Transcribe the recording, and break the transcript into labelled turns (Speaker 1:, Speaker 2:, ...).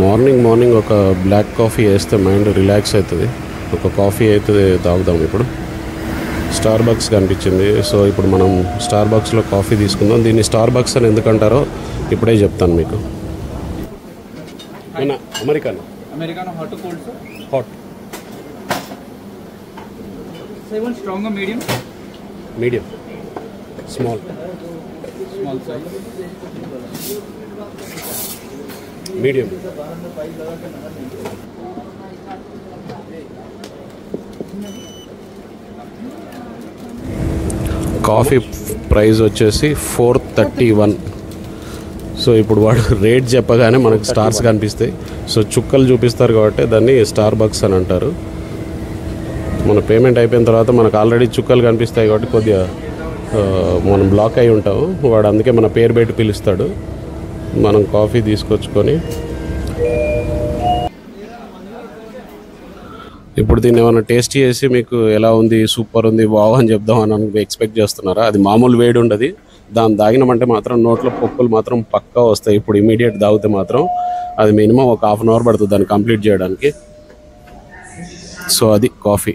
Speaker 1: Morning ఒక black coffee వేస్తే mind relax అవుతుంది. ఒక కాఫీ అయితే తాగుదాం. ఇప్పుడు స్టార్ బక్స్ కనిపించింది. సో ఇప్పుడు మనం స్టార్ బక్స్లో కాఫీ తీసుకుందాం. దీన్ని స్టార్ బక్స్ అని ఎందుకంటారో ఇప్పుడే చెప్తాను మీకు. Americano
Speaker 2: hot cold sir?
Speaker 1: Hot.
Speaker 2: Strong medium?
Speaker 1: Medium. Small
Speaker 2: size.
Speaker 1: Medium. Coffee price వచ్చేసి 431. సో ఇప్పుడు వాడు రేట్ చెప్పగానే మనకు స్టార్స్ కనిపిస్తాయి. సో చుక్కలు చూపిస్తారు కాబట్టి దాన్ని స్టార్ బక్స్ అని అంటారు. మన పేమెంట్ అయిపోయిన తర్వాత మనకు ఆల్రెడీ చుక్కలు కనిపిస్తాయి కాబట్టి కొద్దిగా మనం బ్లాక్ అయి ఉంటాము. వాడు అందుకే మన పేరు పెట్టి పిలుస్తాడు. మనం కాఫీ తీసుకొచ్చుకొని ఇప్పుడు దీన్ని ఏమైనా టేస్ట్ చేసి మీకు ఎలా ఉంది, సూపర్ ఉంది, వావ్ అని చెప్దాం అని ఎక్స్పెక్ట్ చేస్తున్నారా? అది మామూలు వేడి ఉండదు. దాన్ని తాగినామంటే మాత్రం నోట్లో పొక్కులు మాత్రం పక్కా వస్తాయి. ఇప్పుడు ఇమీడియట్ తాగితే మాత్రం అది మినిమం ఒక 1/2 అవర్ పడుతుంది దాన్ని కంప్లీట్ చేయడానికి. సో అది కాఫీ.